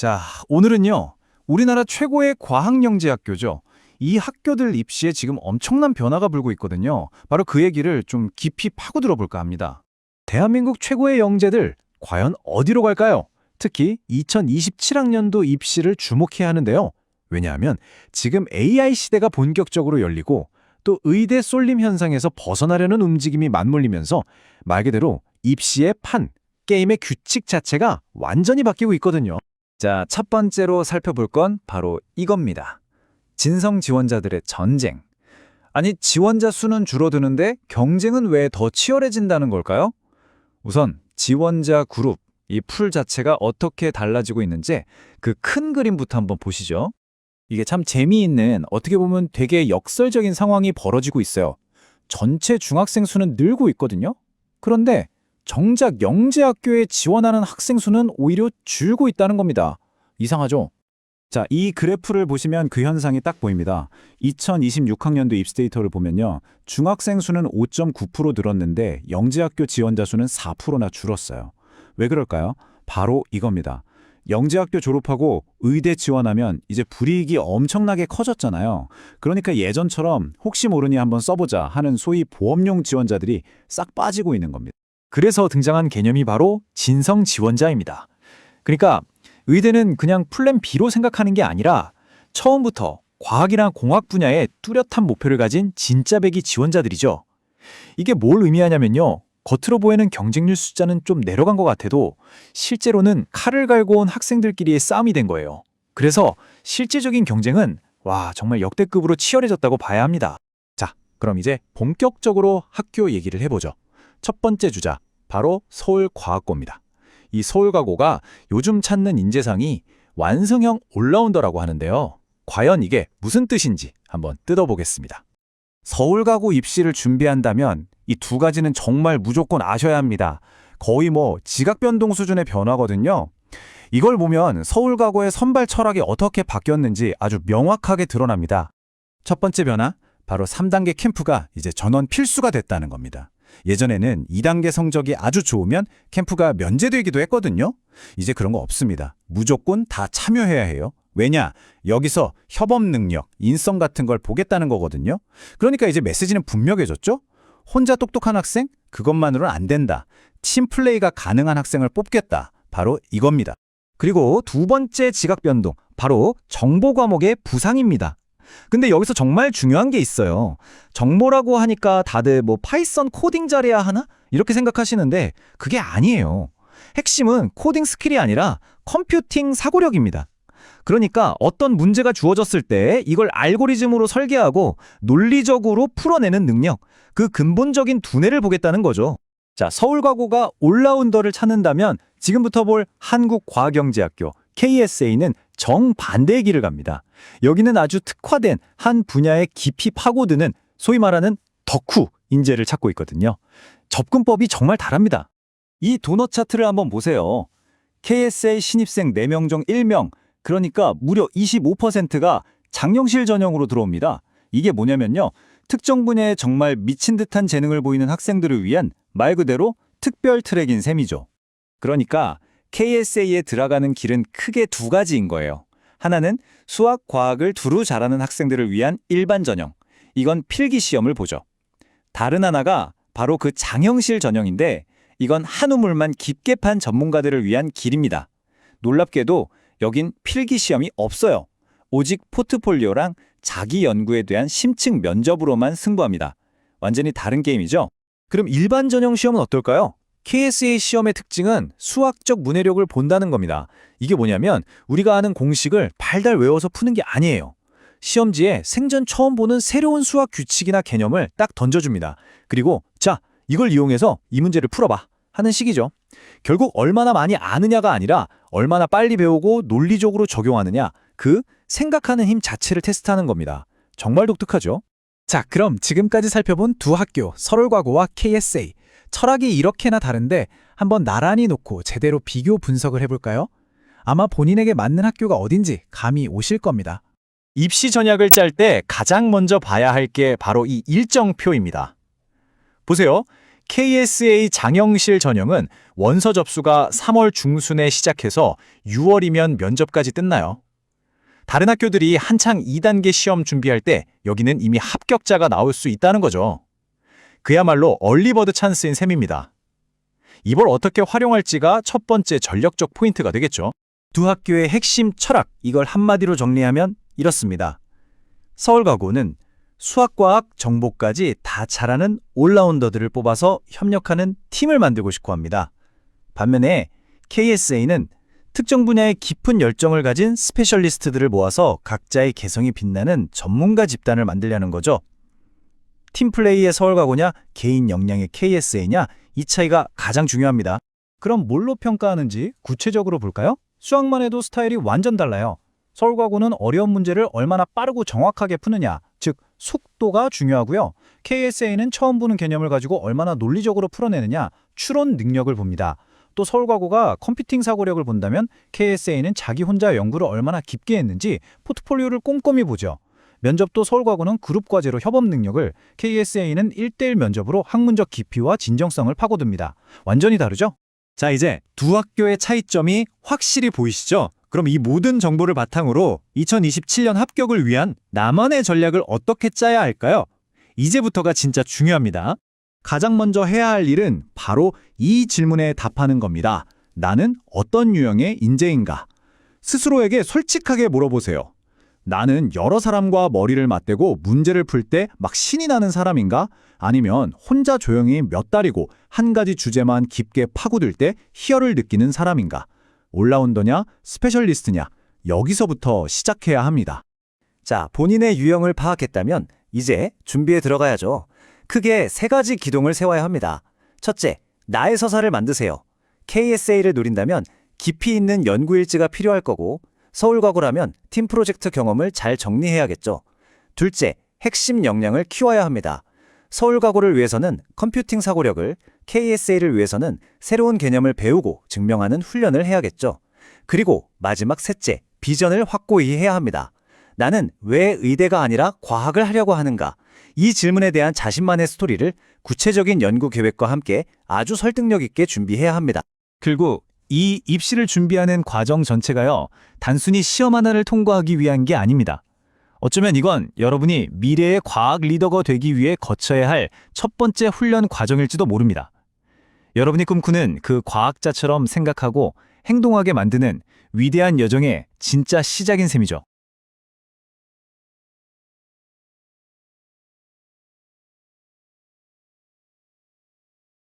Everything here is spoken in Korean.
자, 오늘은요, 우리나라 최고의 과학영재학교죠. 이 학교들 입시에 지금 엄청난 변화가 불고 있거든요. 바로 그 얘기를 좀 깊이 파고들어 볼까 합니다. 대한민국 최고의 영재들, 과연 어디로 갈까요? 특히 2027학년도 입시를 주목해야 하는데요. 왜냐하면 지금 AI 시대가 본격적으로 열리고 또 의대 쏠림 현상에서 벗어나려는 움직임이 맞물리면서 말 그대로 입시의 판, 게임의 규칙 자체가 완전히 바뀌고 있거든요. 자, 첫 번째로 살펴볼 건 바로 이겁니다. 진성 지원자들의 전쟁. 아니, 지원자 수는 줄어드는데 경쟁은 왜 더 치열해진다는 걸까요? 우선 지원자 그룹, 이 풀 자체가 어떻게 달라지고 있는지 그 큰 그림부터 한번 보시죠. 이게 참 재미있는, 어떻게 보면 되게 역설적인 상황이 벌어지고 있어요. 전체 중학생 수는 늘고 있거든요. 그런데 정작 영재학교에 지원하는 학생 수는 오히려 줄고 있다는 겁니다. 이상하죠? 자, 이 그래프를 보시면 그 현상이 딱 보입니다. 2026학년도 입시 데이터를 보면요. 중학생 수는 5.9% 늘었는데 영재학교 지원자 수는 4%나 줄었어요. 왜 그럴까요? 바로 이겁니다. 영재학교 졸업하고 의대 지원하면 이제 불이익이 엄청나게 커졌잖아요. 그러니까 예전처럼 혹시 모르니 한번 써보자 하는 소위 보험용 지원자들이 싹 빠지고 있는 겁니다. 그래서 등장한 개념이 바로 진성 지원자입니다. 그러니까 의대는 그냥 플랜 B로 생각하는 게 아니라 처음부터 과학이나 공학 분야에 뚜렷한 목표를 가진 진짜배기 지원자들이죠. 이게 뭘 의미하냐면요. 겉으로 보이는 경쟁률 숫자는 좀 내려간 것 같아도 실제로는 칼을 갈고 온 학생들끼리의 싸움이 된 거예요. 그래서 실제적인 경쟁은 정말 역대급으로 치열해졌다고 봐야 합니다. 자, 그럼 이제 본격적으로 학교 얘기를 해보죠. 첫 번째 주자, 바로 서울과학고입니다. 이 서울과고가 요즘 찾는 인재상이 완성형 올라운더라고 하는데요. 과연 이게 무슨 뜻인지 한번 뜯어보겠습니다. 서울과고 입시를 준비한다면 이 두 가지는 정말 무조건 아셔야 합니다. 거의 지각변동 수준의 변화거든요. 이걸 보면 서울과고의 선발 철학이 어떻게 바뀌었는지 아주 명확하게 드러납니다. 첫 번째 변화, 바로 3단계 캠프가 이제 전원 필수가 됐다는 겁니다. 예전에는 2단계 성적이 아주 좋으면 캠프가 면제되기도 했거든요. 이제 그런 거 없습니다. 무조건 다 참여해야 해요. 왜냐? 여기서 협업 능력, 인성 같은 걸 보겠다는 거거든요. 그러니까 이제 메시지는 분명해졌죠? 혼자 똑똑한 학생? 그것만으로는 안 된다. 팀 플레이가 가능한 학생을 뽑겠다. 바로 이겁니다. 그리고 두 번째 지각 변동, 바로 정보 과목의 부상입니다. 근데 여기서 정말 중요한 게 있어요. 정보라고 하니까 다들 파이썬 코딩 잘해야 하나? 이렇게 생각하시는데 그게 아니에요. 핵심은 코딩 스킬이 아니라 컴퓨팅 사고력입니다. 그러니까 어떤 문제가 주어졌을 때 이걸 알고리즘으로 설계하고 논리적으로 풀어내는 능력, 그 근본적인 두뇌를 보겠다는 거죠. 자, 서울과고가 올라운더를 찾는다면 지금부터 볼 한국과학영재학교 KSA는 정반대의 길을 갑니다. 여기는 아주 특화된 한 분야에 깊이 파고드는 소위 말하는 덕후 인재를 찾고 있거든요. 접근법이 정말 다릅니다. 이 도넛 차트를 한번 보세요. KSA 신입생 4명 중 1명, 그러니까 무려 25%가 장영실 전형으로 들어옵니다. 이게 뭐냐면요. 특정 분야에 정말 미친 듯한 재능을 보이는 학생들을 위한 말 그대로 특별 트랙인 셈이죠. 그러니까 KSA에 들어가는 길은 크게 두 가지인 거예요. 하나는 수학, 과학을 두루 잘하는 학생들을 위한 일반 전형. 이건 필기 시험을 보죠. 다른 하나가 바로 그 장영실 전형인데 이건 한 우물만 깊게 판 전문가들을 위한 길입니다. 놀랍게도 여긴 필기 시험이 없어요. 오직 포트폴리오랑 자기 연구에 대한 심층 면접으로만 승부합니다. 완전히 다른 게임이죠? 그럼 일반 전형 시험은 어떨까요? KSA 시험의 특징은 수학적 문해력을 본다는 겁니다. 이게 뭐냐면 우리가 아는 공식을 발달 외워서 푸는 게 아니에요. 시험지에 생전 처음 보는 새로운 수학 규칙이나 개념을 딱 던져줍니다. 그리고 자, 이걸 이용해서 이 문제를 풀어봐 하는 식이죠. 결국 얼마나 많이 아느냐가 아니라 얼마나 빨리 배우고 논리적으로 적용하느냐, 그 생각하는 힘 자체를 테스트하는 겁니다. 정말 독특하죠? 자, 그럼 지금까지 살펴본 두 학교, 서울과고와 KSA. 철학이 이렇게나 다른데 한번 나란히 놓고 제대로 비교 분석을 해볼까요? 아마 본인에게 맞는 학교가 어딘지 감이 오실 겁니다. 입시 전략을 짤 때 가장 먼저 봐야 할 게 바로 이 일정표입니다. 보세요. KSA 장영실 전형은 원서 접수가 3월 중순에 시작해서 6월이면 면접까지 끝나요. 다른 학교들이 한창 2단계 시험 준비할 때 여기는 이미 합격자가 나올 수 있다는 거죠. 그야말로 얼리버드 찬스인 셈입니다. 이걸 어떻게 활용할지가 첫 번째 전략적 포인트가 되겠죠. 두 학교의 핵심 철학, 이걸 한마디로 정리하면 이렇습니다. 서울과고는 수학과학 정보까지 다 잘하는 올라운더들을 뽑아서 협력하는 팀을 만들고 싶어 합니다. 반면에 KSA는 특정 분야에 깊은 열정을 가진 스페셜리스트들을 모아서 각자의 개성이 빛나는 전문가 집단을 만들려는 거죠. 팀플레이의 서울과고냐, 개인 역량의 KSA냐, 이 차이가 가장 중요합니다. 그럼 뭘로 평가하는지 구체적으로 볼까요? 수학만 해도 스타일이 완전 달라요. 서울과고는 어려운 문제를 얼마나 빠르고 정확하게 푸느냐, 즉 속도가 중요하고요. KSA는 처음 보는 개념을 가지고 얼마나 논리적으로 풀어내느냐, 추론 능력을 봅니다. 또 서울과고가 컴퓨팅 사고력을 본다면 KSA는 자기 혼자 연구를 얼마나 깊게 했는지 포트폴리오를 꼼꼼히 보죠. 면접도 서울과고는 그룹 과제로 협업 능력을, KSA는 1대1 면접으로 학문적 깊이와 진정성을 파고듭니다. 완전히 다르죠? 자, 이제 두 학교의 차이점이 확실히 보이시죠? 그럼 이 모든 정보를 바탕으로 2027년 합격을 위한 나만의 전략을 어떻게 짜야 할까요? 이제부터가 진짜 중요합니다. 가장 먼저 해야 할 일은 바로 이 질문에 답하는 겁니다. 나는 어떤 유형의 인재인가? 스스로에게 솔직하게 물어보세요. 나는 여러 사람과 머리를 맞대고 문제를 풀 때 막 신이 나는 사람인가? 아니면 혼자 조용히 몇 달이고 한 가지 주제만 깊게 파고들 때 희열을 느끼는 사람인가? 올라운더냐? 스페셜리스트냐? 여기서부터 시작해야 합니다. 자, 본인의 유형을 파악했다면 이제 준비에 들어가야죠. 크게 세 가지 기동을 세워야 합니다. 첫째, 나의 서사를 만드세요. KSA를 노린다면 깊이 있는 연구 일지가 필요할 거고, 서울과고라면 팀 프로젝트 경험을 잘 정리해야겠죠. 둘째, 핵심 역량을 키워야 합니다. 서울과고를 위해서는 컴퓨팅 사고력을, KSA를 위해서는 새로운 개념을 배우고 증명하는 훈련을 해야겠죠. 그리고 마지막 셋째, 비전을 확고히 해야 합니다. 나는 왜 의대가 아니라 과학을 하려고 하는가? 이 질문에 대한 자신만의 스토리를 구체적인 연구 계획과 함께 아주 설득력 있게 준비해야 합니다. 그리고 이 입시를 준비하는 과정 전체가요, 단순히 시험 하나를 통과하기 위한 게 아닙니다. 어쩌면 이건 여러분이 미래의 과학 리더가 되기 위해 거쳐야 할 첫 번째 훈련 과정일지도 모릅니다. 여러분이 꿈꾸는 그 과학자처럼 생각하고 행동하게 만드는 위대한 여정의 진짜 시작인 셈이죠.